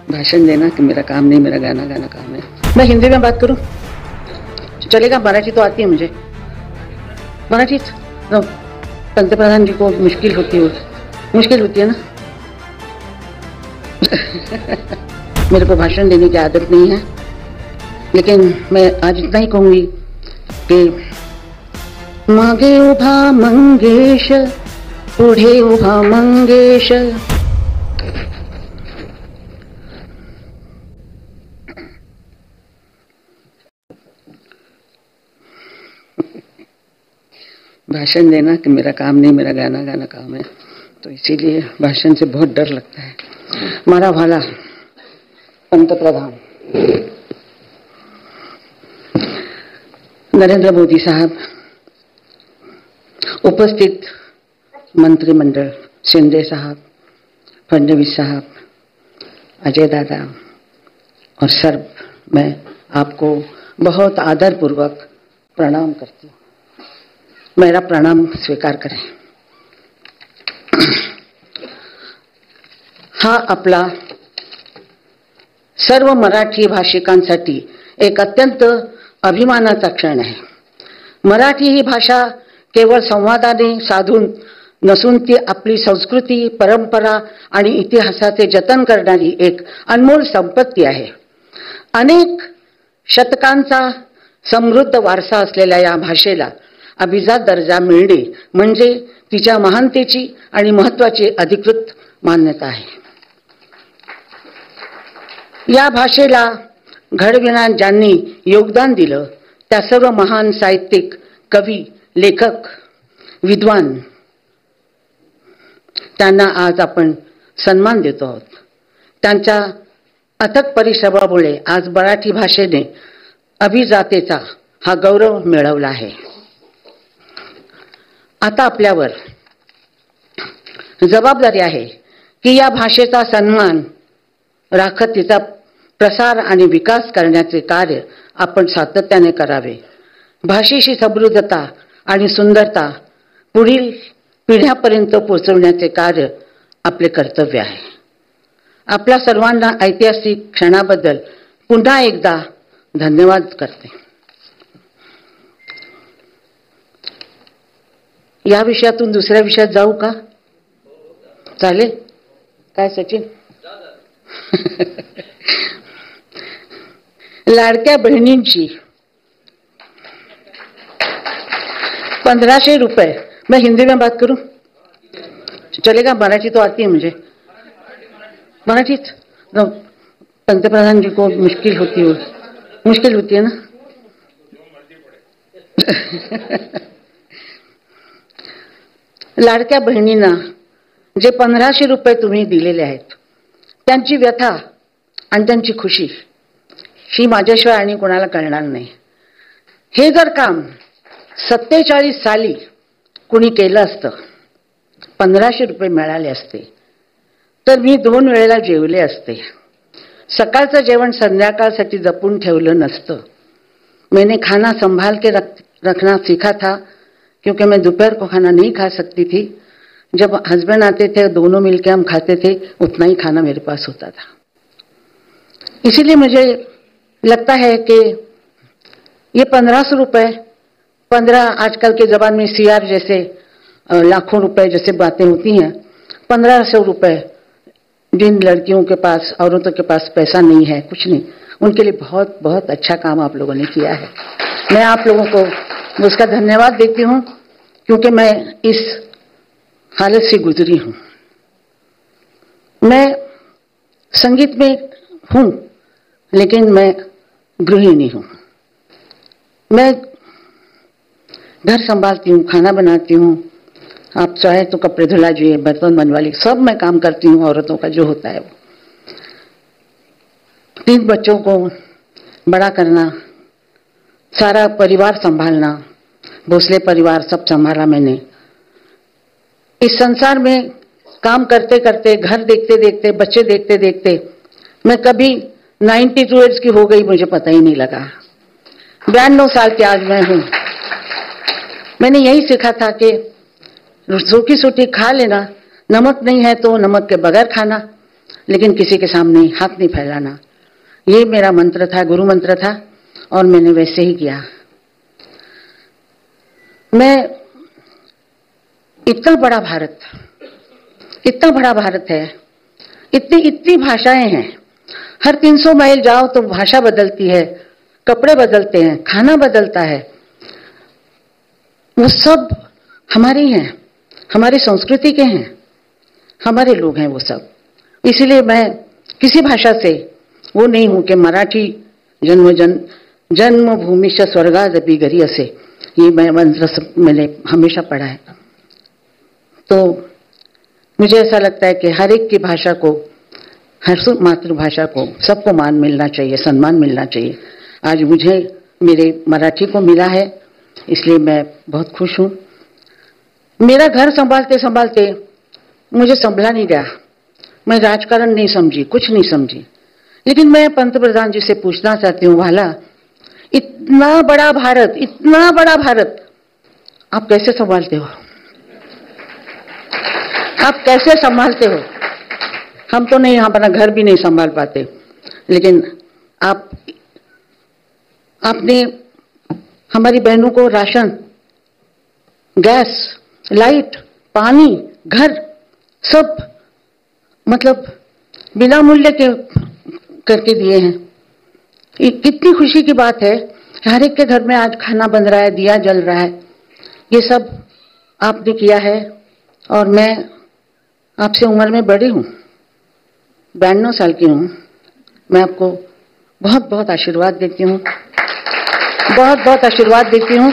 भाषण देना कि मेरा काम नहीं, मेरा गाना गाना काम है। मैं हिंदी में बात करूं चलेगा? मराठी तो आती है मुझे, मराठी तो पंतप्रधान जी को मुश्किल होती है ना। मेरे को भाषण देने की आदत नहीं है, लेकिन मैं आज इतना ही कहूंगी कि मागे उभा मंगेश, पुढे उभा मंगेश। भाषण देना कि मेरा काम नहीं, मेरा गाना गाना काम है, तो इसीलिए भाषण से बहुत डर लगता है। हमारा भाला पंतप्रधान नरेंद्र मोदी साहब, उपस्थित मंत्रिमंडल, शिंदे साहब, फडणवीस साहब, अजय दादा और सर्व, मैं आपको बहुत आदरपूर्वक प्रणाम करती हूँ। मेरा प्रणाम स्वीकार करें। हा आपला सर्व मराठी भाषिकांसाठी एक अत्यंत अभिमानाचा क्षण आहे। मराठी ही भाषा केवळ संवादाने साधून नसून ती आपली संस्कृती, परंपरा आणि इतिहासाचे जतन करणारी एक अनमोल संपत्ती आहे। अनेक शतकांचा समृद्ध वारसा असलेल्या या भाषेला अभिजात दर्जा मिळणे म्हणजे तिच्या महानतेची आणि महत्त्वाची अधिकृत मान्यता आहे। या भाषेला घडविण्यात ज्यांनी योगदान दिलं त्या सर्व महान साहित्यिक, कवी, लेखक, विद्वान, त्यांना आज आपण सन्मान देतो आहोत। त्यांच्या अथक परिश्रमामुळे आज मराठी भाषेने अभिजातेचा हा गौरव मिळवला आहे। आता आपल्यावर जबाबदारी आहे की या भाषेचा सन्मान राखत तिचा प्रसार आणि विकास करण्याचे कार्य आपण सातत्याने करावे। भाषेची समृद्धता आणि सुंदरता पुढील पिढ्यापर्यंत पोहोचवण्याचे कार्य आपले कर्तव्य आहे। आपल्या सर्वांना ऐतिहासिक क्षणाबद्दल पुन्हा एकदा धन्यवाद करते। या विषयातून दुसऱ्या विषयात जाऊ का? चालेल काय सचिन? लाडक्या बहिणींची 1500 रुपये। मैं हिंदी में बात करूं चलेगा? मराठी तो आती है मुझे, मराठी तो पंतप्रधान जी को मुश्किल होती है ना। लाडक्या बहिणींना जे 1500 रुपये तुम्ही दिलेले आहेत त्यांची व्यथा आणि त्यांची खुशी ही माझ्याशिवाय आणि कोणाला कळणार नाही। हे जर काम 47 साली कुणी केलं असतं, 1500 रुपये मिळाले असते तर मी 2 वेळेला जेवले असते। सकाळचं जेवण संध्याकाळसाठी जपून ठेवलं नसतं। मैंने खाना संभाल के रखना सीखा था क्योंकि मैं दोपहर को खाना नहीं खा सकती थी। जब हस्बैंड आते थे दोनों मिलकर हम खाते थे, उतना ही खाना मेरे पास होता था। इसीलिए मुझे लगता है कि ये 1500 रुपये, 15 आजकल के ज़माने में सीआर जैसे लाखों रुपए जैसे बातें होती हैं, 1500 रुपये जिन लड़कियों के पास, औरतों के पास पैसा नहीं है, कुछ नहीं, उनके लिए बहुत बहुत अच्छा काम आप लोगों ने किया है। मैं आप लोगों को उसका धन्यवाद देती हूँ क्योंकि मैं इस हालत से गुजरी हूँ। मैं संगीत में हूँ लेकिन मैं गृहिणी हूँ। मैं घर संभालती हूँ, खाना बनाती हूँ, आप चाहे तो कपड़े धुला जी, बर्तन बनवा ली, सब मैं काम करती हूँ औरतों का जो होता है वो। 3 बच्चों को बड़ा करना, सारा परिवार संभालना, भोसले परिवार सब संभाला मैंने। इस संसार में काम करते करते, घर देखते देखते, बच्चे देखते देखते मैं कभी 92 ईयर्स की हो गई, मुझे पता ही नहीं लगा। 92 साल की आज मैं हूं। मैंने यही सीखा था कि सूखी सूखी खा लेना, नमक नहीं है तो नमक के बगैर खाना, लेकिन किसी के सामने हाथ नहीं फैलाना। ये मेरा मंत्र था, गुरु मंत्र था, और मैंने वैसे ही किया। मैं इतना बड़ा भारत है, इतनी भाषाएं हैं, हर 300 माइल जाओ तो भाषा बदलती है, कपड़े बदलते हैं, खाना बदलता है, वो सब हमारी हैं, हमारी संस्कृति के हैं, हमारे लोग हैं वो सब। इसलिए मैं किसी भाषा से वो नहीं हूं कि मराठी जन्मभूमिश्च स्वर्गादपि गरीयसे, ये मंत्र मैंने हमेशा पढ़ा है। तो मुझे ऐसा लगता है कि हर एक की भाषा को, हर मातृभाषा को सबको मान मिलना चाहिए, सम्मान मिलना चाहिए। आज मुझे मेरे मराठी को मिला है, इसलिए मैं बहुत खुश हूं। मेरा घर संभालते संभालते मुझे संभला नहीं गया, मैं राजकारण नहीं समझी, कुछ नहीं समझी, लेकिन मैं पंतप्रधान जी से पूछना चाहती हूँ, वाला इतना बड़ा भारत आप कैसे संभालते हो? आप कैसे संभालते हो? हम तो नहीं, अपना घर भी नहीं संभाल पाते, लेकिन आपने हमारी बहनों को राशन, गैस, लाइट, पानी, घर सब मतलब बिना मूल्य के करके दिए हैं। कितनी खुशी की बात है, हर एक के घर में आज खाना बन रहा है, दिया जल रहा है, ये सब आपने किया है। और मैं आपसे उम्र में बड़ी हूं, 92 साल की हूं। मैं आपको बहुत बहुत आशीर्वाद देती हूं, बहुत आशीर्वाद देती हूं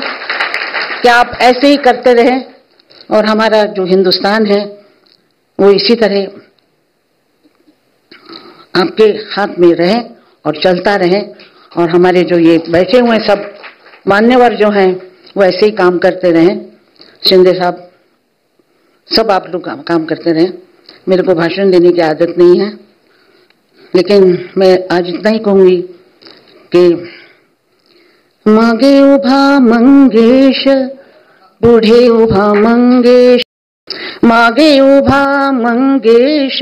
कि आप ऐसे ही करते रहें, और हमारा जो हिंदुस्तान है वो इसी तरह आपके हाथ में रहे और चलता रहे, और हमारे जो ये बैठे हुए सब मान्यवर जो हैं वो ऐसे ही काम करते रहें। शिंदे साहब, सब आप लोग काम करते रहें। मेरे को भाषण देने की आदत नहीं है, लेकिन मैं आज इतना ही कहूंगी कि मागे उभा मंगेश, पुढे उभा मंगेश, मागे उभा मंगेश,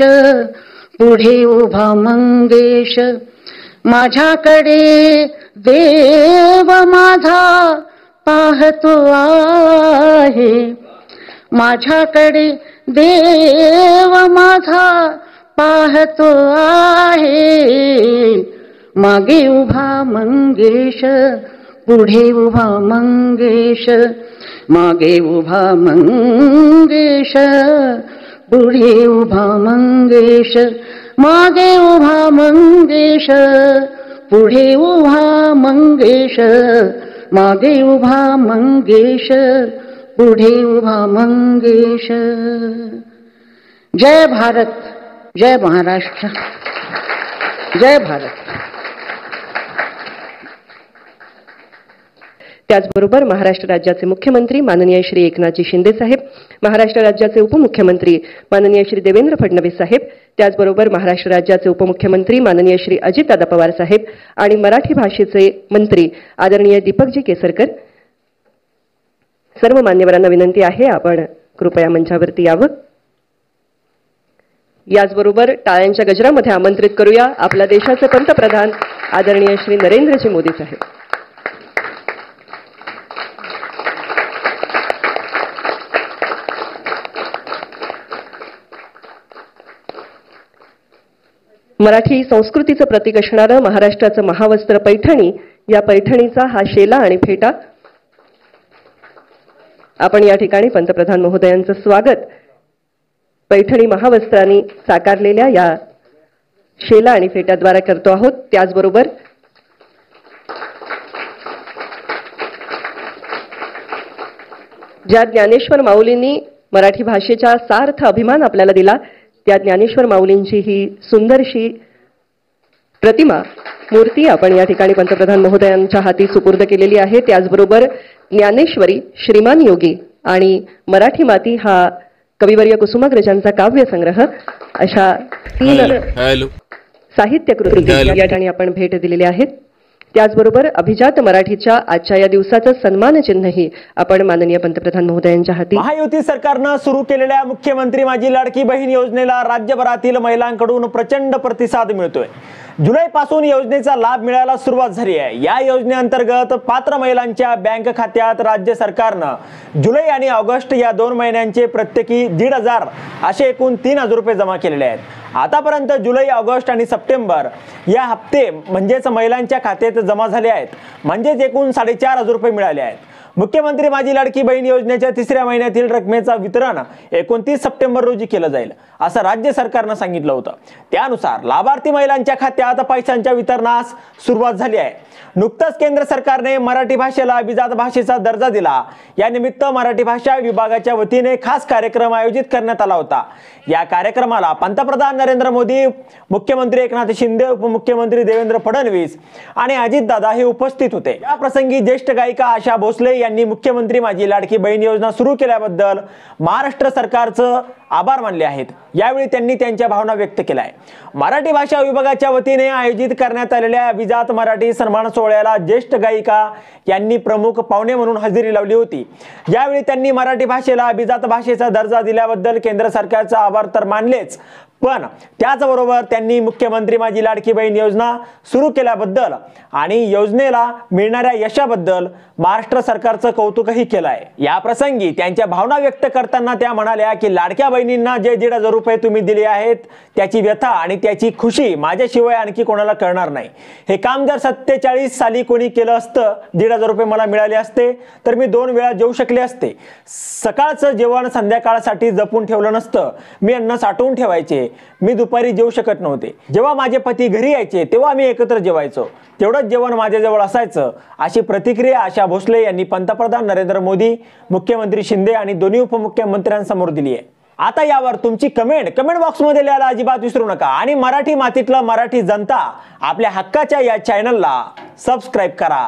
पुढे उभा मंगेश, माझ्याकडे देव माझा पाहतो आहे, माझ्याकडे देव माझा पाहतो आहे, मागे उभा मंगेश, पुढे उभा मंगेश, मागे उभा मंगेश, पुढे उभा मंगेश, मागे उभा मंगेश, पुढे उभा मंगेश, मागे उभा मंगेश, पुढे उभा मंगेश। जय भारत, जय महाराष्ट्र, जय भारत। त्याचबरोबर महाराष्ट्र राज्याचे मुख्यमंत्री माननीय श्री एकनाथजी शिंदे साहेब, महाराष्ट्र राज्याचे उपमुख्यमंत्री माननीय श्री देवेंद्र फडणवीस साहेब, त्याचबरोबर महाराष्ट्र राज्याचे उपमुख्यमंत्री माननीय श्री अजितदादा पवार साहेब आणि मराठी भाषेचे मंत्री आदरणीय दीपकजी केसरकर, सर्व मान्यवरांना विनंती आहे आपण कृपया मंचावरती यावं। याचबरोबर टाळ्यांच्या गजरामध्ये आमंत्रित करूया आपल्या देशाचे पंतप्रधान आदरणीय श्री नरेंद्रजी मोदी साहेब। मराठी संस्कृतीचं प्रतीक असणारं महाराष्ट्राचं महावस्त्र पैठणी, या पैठणीचा हा शेला आणि फेटा आपण या ठिकाणी पंतप्रधान महोदयांचं स्वागत पैठणी महावस्त्रांनी साकारलेल्या या शेला आणि फेट्याद्वारे करतो आहोत। त्याचबरोबर ज्या ज्ञानेश्वर माऊलींनी मराठी भाषेचा सार्थ अभिमान आपल्याला दिला, त्या ज्ञानेश्वर माऊलींची ही सुंदरशी प्रतिमा मूर्ती आपण या ठिकाणी पंतप्रधान महोदयांच्या हाती सुपूर्द केलेली आहे। त्याचबरोबर ज्ञानेश्वरी, श्रीमान योगी आणि मराठी माती हा कविवर्य कुसुमाग्रजांचा काव्य संग्रह अशा 3 साहित्य कृती या ठिकाणी आपण भेट दिलेल्या आहेत। त्याचबरोबर अभिजात मराठीच्या आजच्या या दिवसाचं सन्मान चिन्हही आपण माननीय पंतप्रधान महोदयांच्या हाती. महायुती सरकारनं सुरू केलेल्या मुख्यमंत्री माझी लाडकी बहीण योजनेला राज्यभरातील महिलांकडून प्रचंड प्रतिसाद मिळतोय. जुलैपासून योजनेचा लाभ मिळायला सुरुवात झाली आहे. या योजनेअंतर्गत पात्र महिलांच्या बँक खात्यात राज्य सरकारनं जुलै आणि ऑगस्ट या 2 महिन्यांचे प्रत्येकी 1,500 असे एकूण 3,000 रुपये जमा केलेले आहेत. आतापर्यंत जुलै, ऑगस्ट आणि सप्टेंबर या हप्ते म्हणजेच महिलांच्या खात्यात जमा झाले आहेत. म्हणजेच एकूण 4,500 रुपये मिळाले आहेत. मुख्यमंत्री माझी लाडकी बहीण योजनेच्या 3ऱ्या महिन्यातील रकमेचा वितरण 29 सप्टेंबर रोजी केलं जाईल असं राज्य सरकारनं सांगितलं होतं. त्यानुसार लाभार्थी महिलांच्या खात्यात पैशांच्या वितरणास सुरुवात झाली आहे. नुकतंच केंद्र सरकारने मराठी भाषेला अभिजात भाषेचा दर्जा दिला. या निमित्त मराठी भाषा विभागाच्या वतीने खास कार्यक्रम आयोजित करण्यात आला होता. या कार्यक्रमाला पंतप्रधान नरेंद्र मोदी, मुख्यमंत्री एकनाथ शिंदे, उपमुख्यमंत्री देवेंद्र फडणवीस आणि अजितदादा हे उपस्थित होते. या प्रसंगी ज्येष्ठ गायिका आशा भोसले यांनी मुख्यमंत्री माझी लाडकी बहीण योजना सुरू केल्याबद्दल महाराष्ट्र सरकारचं आभार मानले आहेत. यावेळी त्यांनी त्यांच्या भावना व्यक्त केल्या. मराठी भाषा विभागाच्या वतीने आयोजित करण्यात आलेल्या अभिजात मराठी सन्मान सोहळ्याला ज्येष्ठ गायिका यांनी प्रमुख पाहुणे म्हणून हजेरी लावली होती. यावेळी त्यांनी मराठी भाषेला अभिजात भाषेचा दर्जा दिल्याबद्दल केंद्र सरकारचा आभार तर मानलेच, पण त्याचबरोबर त्यांनी मुख्यमंत्री माझी लाडकी बहीण योजना सुरू केल्याबद्दल आणि योजनेला मिळणाऱ्या यशाबद्दल महाराष्ट्र सरकारचं कौतुकही केलं आहे. या प्रसंगी त्यांच्या भावना व्यक्त करताना त्या म्हणाल्या की लाडक्या बहिणींना जे 1,500 रुपये तुम्ही दिले आहेत त्याची व्यथा आणि त्याची खुशी माझ्याशिवाय आणखी कोणाला कळणार नाही. हे काम जर 47 साली कोणी केलं असतं, 1,500 रुपये मला मिळाले असते तर मी 2 वेळा जेवू शकले असते. सकाळचं जेवण संध्याकाळसाठी जपून ठेवलं नसतं. मी अन्न साठवून ठेवायचे. मी दुपारी जेवू शकत नव्हते. जेव्हा माझे पती घरी यायचे तेव्हा आम्ही एकत्र जेवायचो. तेवढंच जेवण माझ्याजवळ असायचं. अशी प्रतिक्रिया आशा भोसले यांनी पंतप्रधान नरेंद्र मोदी, मुख्यमंत्री शिंदे आणि दोन्ही उपमुख्यमंत्र्यांसमोर दिली आहे. आता यावर तुमची कमेंट बॉक्समध्ये लिहायला अजिबात विसरू नका आणि मराठी मातीतलं मराठी जनता आपल्या हक्काच्या या चॅनलला सबस्क्राईब करा.